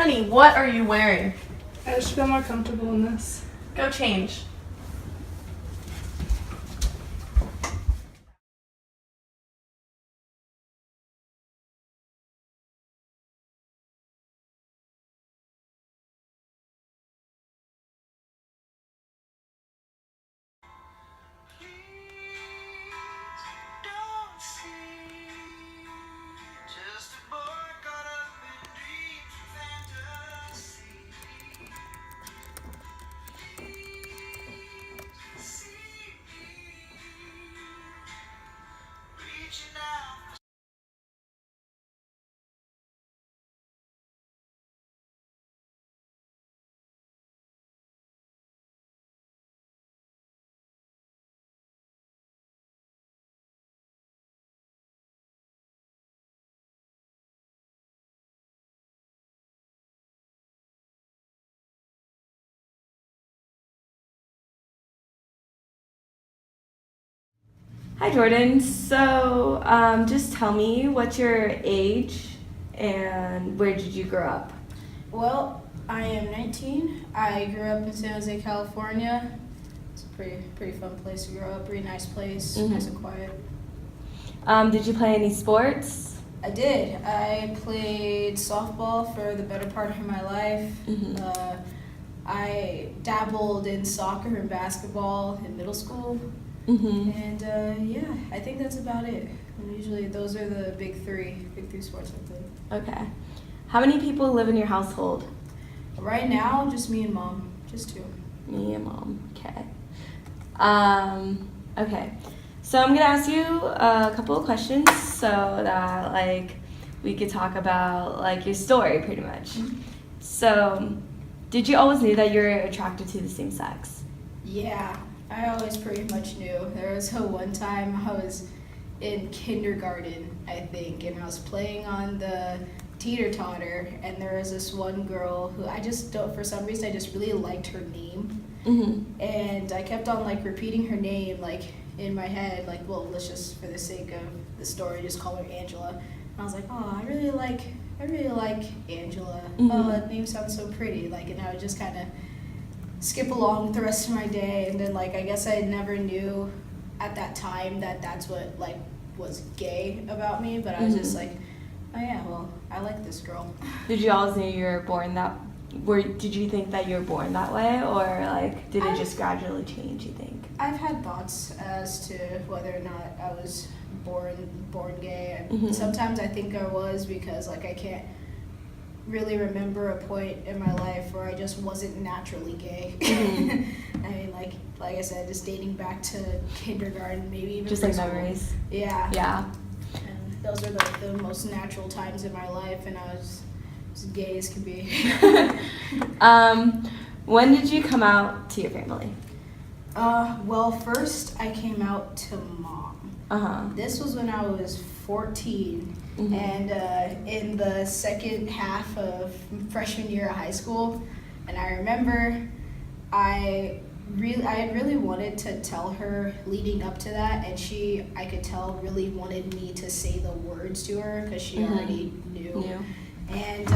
Honey, what are you wearing? I just feel more comfortable in this. Go change. Hi, Jordan. So, just tell me what's your age and where did you grow up? Well, I am 19. I grew up in San Jose, California. It's a pretty fun place to grow up. Pretty nice place, nice and quiet. Did you play any sports? I did. I played softball for the better part of my life. I dabbled in soccer and basketball in middle school. And yeah, I think that's about it. And usually those are the big three sports I play. Okay. How many people live in your household? Right now, just me and mom, just two. Me and mom. Okay. Okay. So I'm gonna ask you a couple of questions so that we could talk about your story pretty much. So, did you always knew that you're attracted to the same sex? Yeah. I always pretty much knew. There was one time I was in kindergarten, I think, and I was playing on the teeter-totter, and there was this one girl who for some reason, I just really liked her name. And I kept on, repeating her name, in my head, well, let's just, for the sake of the story, just call her Angela. And I was like, oh, I really like Angela. Oh, that name sounds so pretty. And I would just kind of skip along with the rest of my day, and then I guess I never knew at that time that that's what was gay about me, but I was just like, oh yeah, well, I like this girl. Did you always know you were born that? Did you think that you were born that way, or did it just gradually change? You think? I've had thoughts as to whether or not I was born gay. Sometimes I think I was because I can't really remember a point in my life where I just wasn't naturally gay. I mean, like I said, just dating back to kindergarten, maybe even just memories. Yeah. Yeah. And those are the most natural times in my life, and I was as gay as could be. When did you come out to your family? Well, first I came out to mom. This was when I was 14. And in the second half of freshman year of high school, and I remember I had really wanted to tell her leading up to that, and I could tell, really wanted me to say the words to her because she already knew. And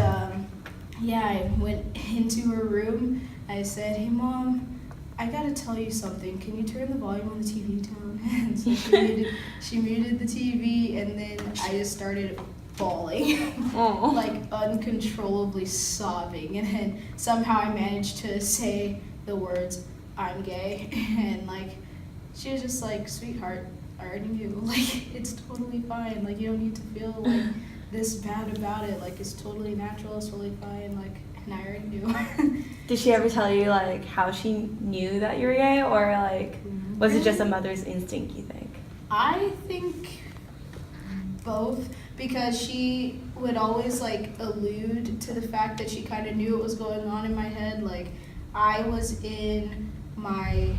yeah, I went into her room. I said, hey mom, I gotta tell you something. Can you turn the volume on the TV down? And so she muted the TV, and then I just started bawling, uncontrollably sobbing. And then somehow I managed to say the words, I'm gay. And she was just like, sweetheart, I already knew. It's totally fine. You don't need to feel this bad about it. It's totally natural. It's totally fine. And I already knew. Did she ever tell you how she knew that you were gay, or was it just a mother's instinct, you think? I think both, because she would always allude to the fact that she kind of knew what was going on in my head. I was in my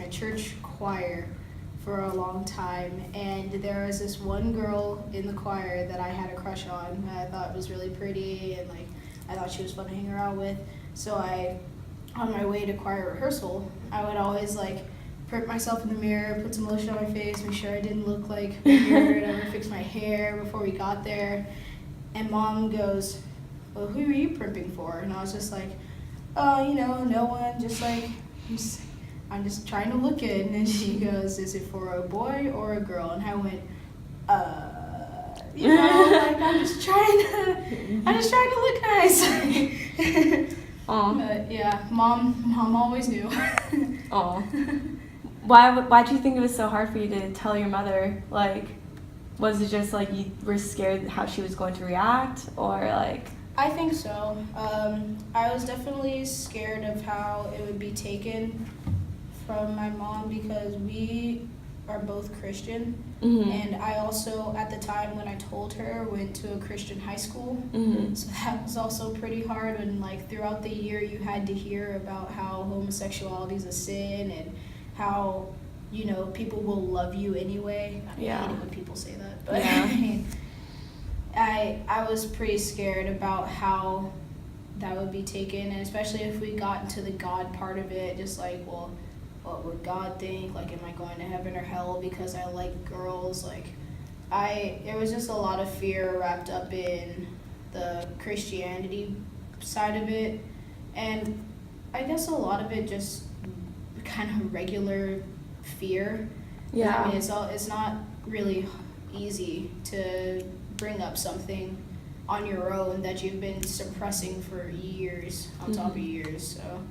church choir for a long time, and there was this one girl in the choir that I had a crush on that I thought was really pretty, and I thought she was fun to hang around with. So on my way to choir rehearsal, I would always prep myself in the mirror, put some lotion on my face, make sure I didn't look weird. I would fix my hair before we got there. And mom goes, well, who are you primping for? And I was just like, no one, just like, I'm just trying to look good. And then she goes, is it for a boy or a girl? And I went, like I'm just trying to look nice. But yeah, mom always knew. Aw. Why do you think it was so hard for you to tell your mother? Like, was it just like you were scared how she was going to react, or like? I think so. I was definitely scared of how it would be taken from my mom because we are both Christian. Mm-hmm. And I also, at the time when I told her, went to a Christian high school. Mm-hmm. So that was also pretty hard. And like throughout the year, you had to hear about how homosexuality is a sin and how, people will love you anyway. I hate it when people say that. But Yeah. I was pretty scared about how that would be taken. And especially if we got into the God part of it, just like, well, what would God think? Like, am I going to heaven or hell because I like girls? Like, there was just a lot of fear wrapped up in the Christianity side of it. And I guess a lot of it just kind of regular fear. Yeah. I mean, it's not really easy to bring up something on your own that you've been suppressing for years on top of years. So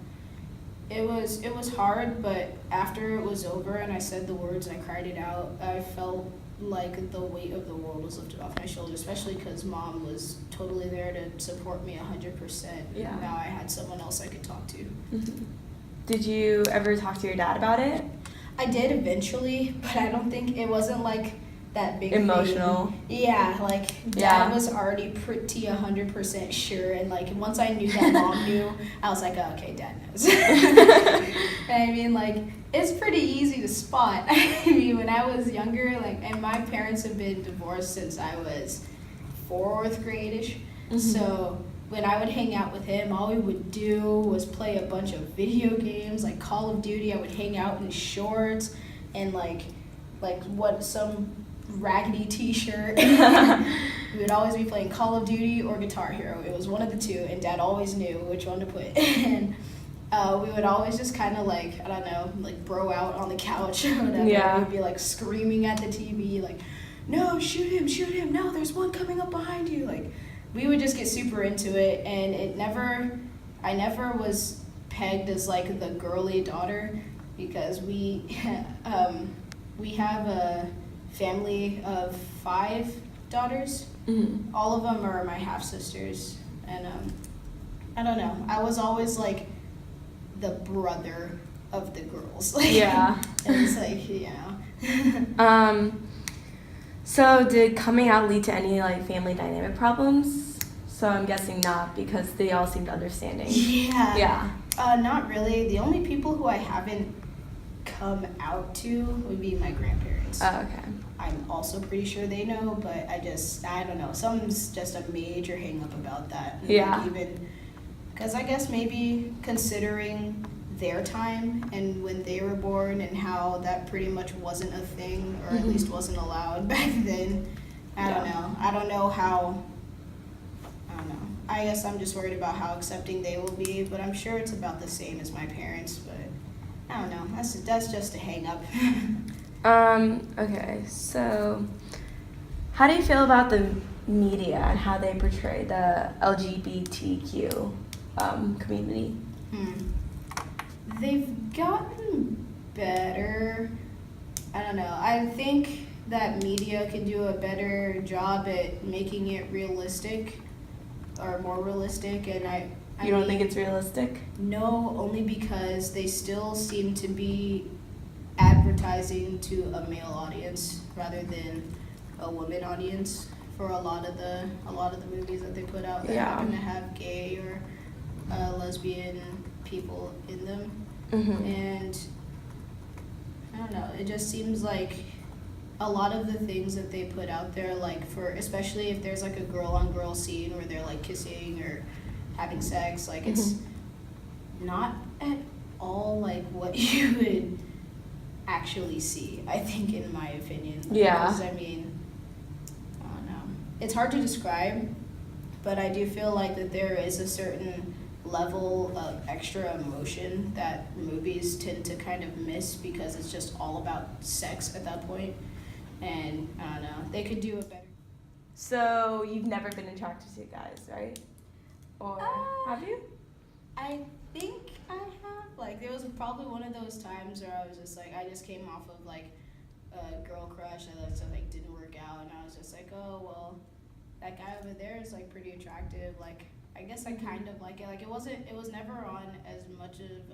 it was hard, but after it was over and I said the words and I cried it out, I felt like the weight of the world was lifted off my shoulders, especially because Mom was totally there to support me 100%. Yeah. Now I had someone else I could talk to. Mm-hmm. Did you ever talk to your dad about it? I did eventually, but I don't think it wasn't like that big Emotional. thing. Yeah, like Dad was already pretty 100% sure, and like once I knew that Mom knew, I was like, oh, okay, Dad knows. I mean, like it's pretty easy to spot. I mean, when I was younger, like, and my parents have been divorced since I was 4th grade-ish. Mm-hmm. So when I would hang out with him, all we would do was play a bunch of video games, like Call of Duty. I would hang out in shorts and like some raggedy t-shirt. We would always be playing Call of Duty or Guitar Hero. It was one of the two, and Dad always knew which one to put. And we would always just kind of like, I don't know, like bro out on the couch or whatever. Yeah. We'd be like screaming at the TV, like, no, shoot him, no, there's one coming up behind you. Like, we would just get super into it, and I never was pegged as like the girly daughter because we have a family of 5 daughters. Mm-hmm. All of them are my half-sisters, and I don't know, I was always like the brother of the girls. Like, Yeah. And it's like, So did coming out lead to any like family dynamic problems? So I'm guessing not, because they all seemed understanding. Yeah. Yeah. Not really. The only people who I haven't come out to would be my grandparents. Oh, okay. I'm also pretty sure they know, but I don't know. Something's just a major hang up about that. Yeah. Like, even because I guess maybe considering their time and when they were born and how that pretty much wasn't a thing, or at least wasn't allowed back then. I don't know. I don't know. I guess I'm just worried about how accepting they will be, but I'm sure it's about the same as my parents, but I don't know. That's just a hang up. Okay, so how do you feel about the media and how they portray the LGBTQ community? They've gotten better. I don't know. I think that media can do a better job at making it realistic or more realistic, and You don't think it's realistic? No, only because they still seem to be advertising to a male audience rather than a woman audience for a lot of the movies that they put out that happen to have gay or lesbian people in them. Mm-hmm. And I don't know, it just seems like a lot of the things that they put out there, like for, especially if there's like a girl on girl scene where they're like kissing or having sex, like it's not at all like what you would actually see, I think, in my opinion. Yeah. Because, I mean, I don't know. It's hard to describe but I do feel like that there is a certain level of extra emotion that movies tend to kind of miss because it's just all about sex at that point. And I don't know, they could do it better. So you've never been attracted to guys, right? Or have you? I think I have. Like, there was probably one of those times where I was just like, I just came off of like a girl crush and so like didn't work out, and I was just like, oh well, that guy over there is like pretty attractive. Like, I guess I kind of like it. Like, it was never on as much of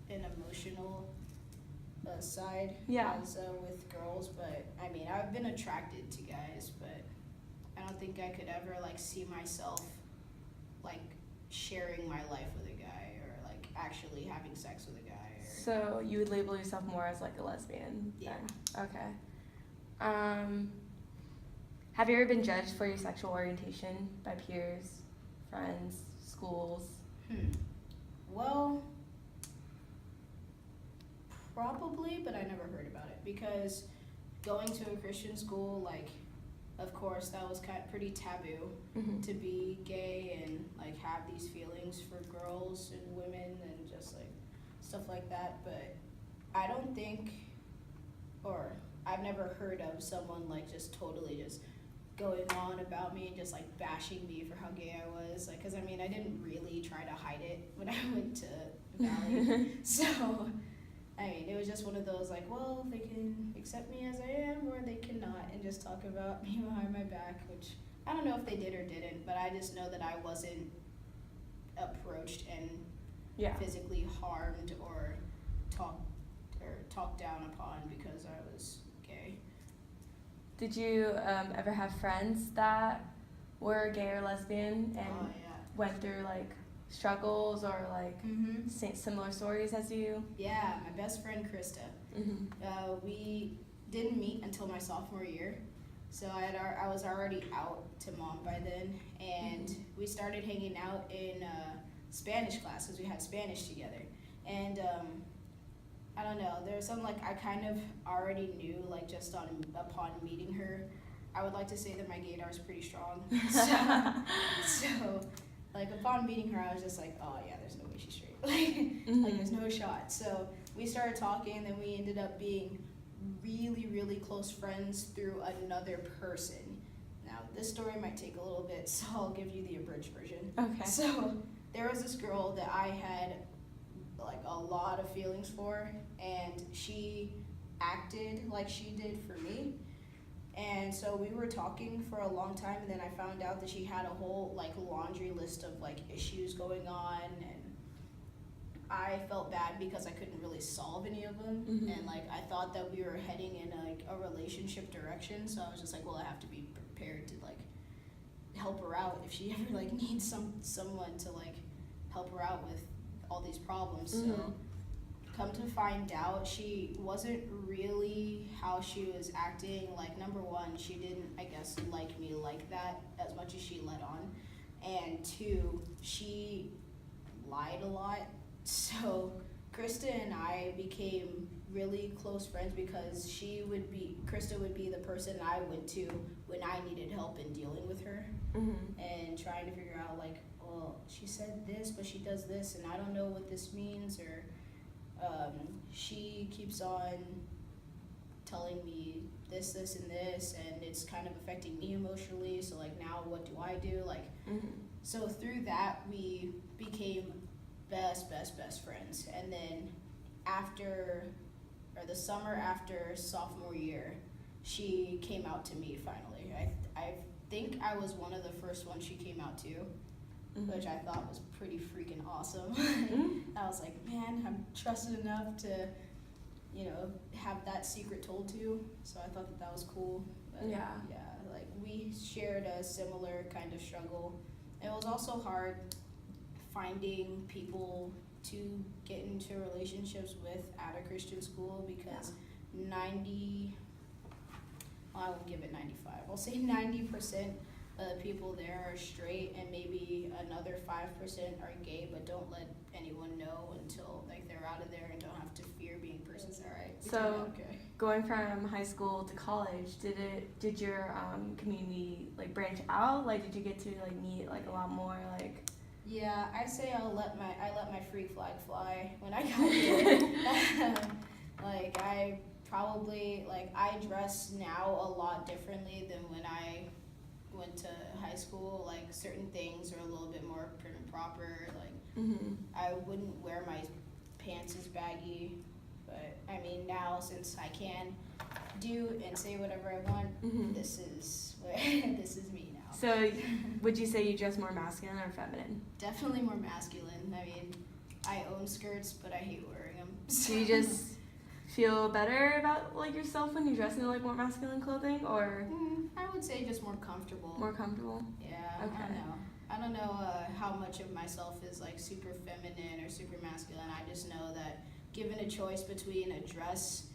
an emotional side as with girls. But I mean, I've been attracted to guys, but I don't think I could ever like see myself like sharing my life with a guy or like actually having sex with a guy. So you would label yourself more as like a lesbian? Yeah. Then? Okay. Have you ever been judged for your sexual orientation by peers, friends, schools? Well, probably, but I never heard about it because going to a Christian school, like, of course, that was pretty taboo to be gay and like have these feelings for girls and women and just like stuff like that. But I don't think, or I've never heard of someone like just totally just going on about me and just like bashing me for how gay I was. Like, cause I mean, I didn't really try to hide it when I went to Valley. So I mean, it was just one of those like, well, they can accept me as I am or they cannot, and just talk about me behind my back, which I don't know if they did or didn't, but I just know that I wasn't approached and physically harmed or talked down upon because I was gay. Did you ever have friends that were gay or lesbian and went through like struggles or like similar stories as you? Yeah, my best friend Krista. We didn't meet until my sophomore year, so I was already out to mom by then, and we started hanging out in Spanish class because we had Spanish together. And I don't know, there's some like I kind of already knew like just upon meeting her. I would like to say that my gaydar is pretty strong. So like upon meeting her, I was just like, oh yeah, there's no way she's straight. Like there's no shot. So we started talking, and then we ended up being really, really close friends through another person. Now this story might take a little bit, so I'll give you the abridged version. Okay. So there was this girl that I had like a lot of feelings for, and she acted like she did for me. And so we were talking for a long time, and then I found out that she had a whole like laundry list of like issues going on, and I felt bad because I couldn't really solve any of them. And like I thought that we were heading in like a relationship direction, so I was just like, well, I have to be prepared to like help her out if she ever like needs someone to like help her out with all these problems. So come to find out, she wasn't really how she was acting. Like, number one, she didn't, I guess, like me like that as much as she let on. And two, she lied a lot. So Krista and I became really close friends because Krista would be the person I went to when I needed help in dealing with her and trying to figure out like, well, she said this, but she does this, and I don't know what this means, or she keeps on telling me this, and this, and it's kind of affecting me emotionally, so like now what do I do? Like, so through that we became best friends. And then the summer after sophomore year, she came out to me finally. I think I was one of the first ones she came out to, which I thought was pretty freaking awesome. I was like, man, I'm trusted enough to, have that secret told to. So I thought that was cool. But yeah, like we shared a similar kind of struggle. It was also hard finding people to get into relationships with at a Christian school because I won't give it 95. I'll say 90% of the people there are straight, and maybe another 5% are gay, but don't let anyone know until like they're out of there and don't have to fear being persons. All right. So going from high school to college, did your community like branch out? Like, did you get to like meet like a lot more like? Yeah, I say I let my freak flag fly when I got here. Like I probably I dress now a lot differently than when I went to high school. Like certain things are a little bit more prim and proper. Like I wouldn't wear my pants as baggy, but I mean now since I can do and say whatever I want, this is me now. So, would you say you dress more masculine or feminine? Definitely more masculine. I mean, I own skirts, but I hate wearing them. Do you just feel better about like yourself when you dress in like more masculine clothing, or? I would say just more comfortable. More comfortable? Yeah, Okay. I don't know how much of myself is like super feminine or super masculine. I just know that given a choice between a dress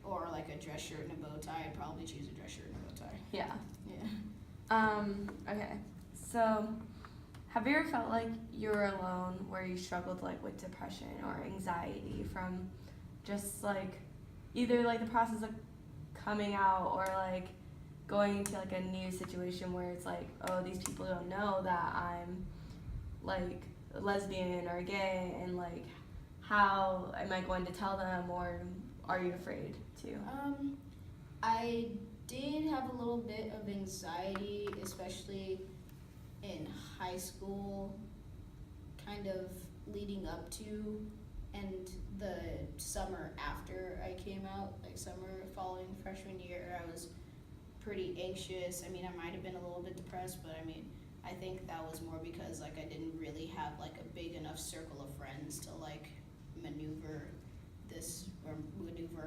or like a dress shirt and a bow tie, I'd probably choose a dress shirt and a bow tie. Yeah. Yeah. Okay. So, have you ever felt like you were alone where you struggled like with depression or anxiety from just like either like the process of coming out or like going into like a new situation where it's like, oh, these people don't know that I'm like lesbian or gay, and like how am I going to tell them, or are you afraid to? I did have a little bit of anxiety, especially in high school, kind of leading up to and the summer after I came out, like summer following freshman year. I was pretty anxious. I mean, I might have been a little bit depressed, but I mean, I think that was more because like I didn't really have like a big enough circle of friends to like maneuver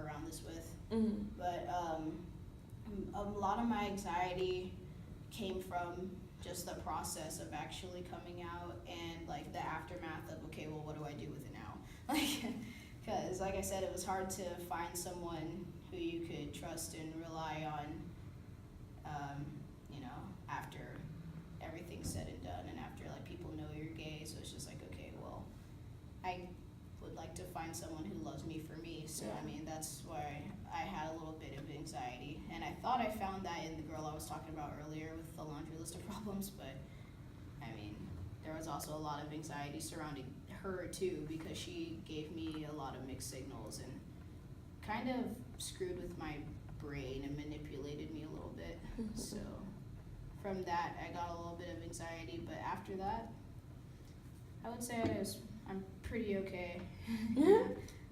around this with. But a lot of my anxiety came from just the process of actually coming out and like the aftermath of, okay, well, what do I do with it now? Like, because like I said, it was hard to find someone who you could trust and rely on, after everything's said and done, and after like people know you're gay. So it's just like, okay, well, I would like to find someone who loves me for me. So Yeah. I mean, that's why I had a little bit of anxiety, and I thought I found that in the girl I was talking about earlier with the laundry list of problems, but I mean, there was also a lot of anxiety surrounding her too, because she gave me a lot of mixed signals and kind of screwed with my brain and manipulated me a little bit. So from that, I got a little bit of anxiety, but after that, I would say I'm pretty okay.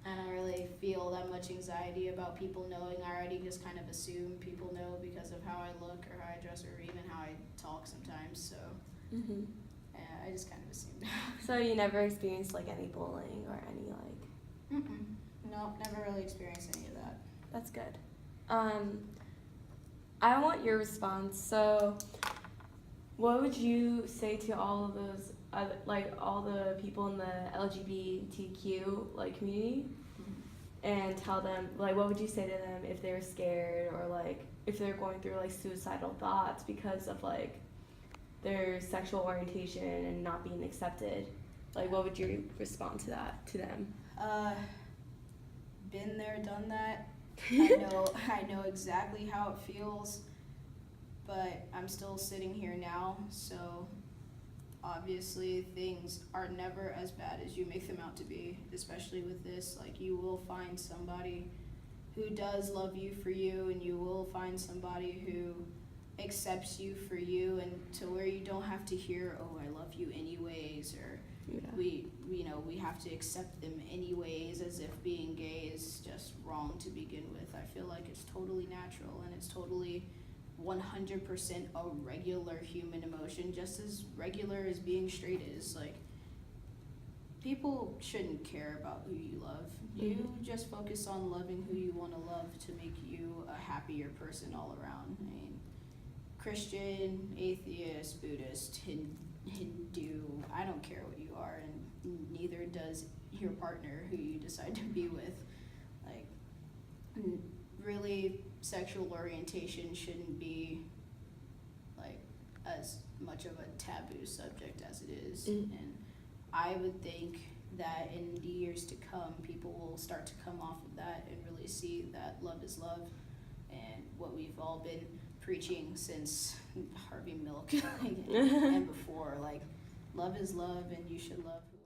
I don't really feel that much anxiety about people knowing. I already just kind of assume people know because of how I look or how I dress or even how I talk sometimes. So yeah, I just kind of assumed. So you never experienced like any bullying or any like? Nope, never really experienced any of that. That's good. I want your response. So, what would you say to all of those, all the people in the LGBTQ community, and tell them what would you say to them if they're scared or if they're going through suicidal thoughts because of their sexual orientation and not being accepted? What would you respond to them? Been there, done that. I know exactly how it feels, but I'm still sitting here now, so obviously things are never as bad as you make them out to be, especially with this. You will find somebody who does love you for you, and you will find somebody who accepts you for you, and to where you don't have to hear, oh, I love you anyways, or we have to accept them anyways, as if being gay is just wrong to begin with. I feel like it's totally natural, and it's totally 100% a regular human emotion, just as regular as being straight is. People shouldn't care about who you love. You just focus on loving who you want to love to make you a happier person all around. I mean, Christian, atheist, Buddhist, Hindu, I don't care what you are, and neither does your partner who you decide to be with. Really, sexual orientation shouldn't be as much of a taboo subject as it is. And I would think that in the years to come, people will start to come off of that and really see that love is love, and what we've all been preaching since Harvey Milk and before, like love is love and you should love who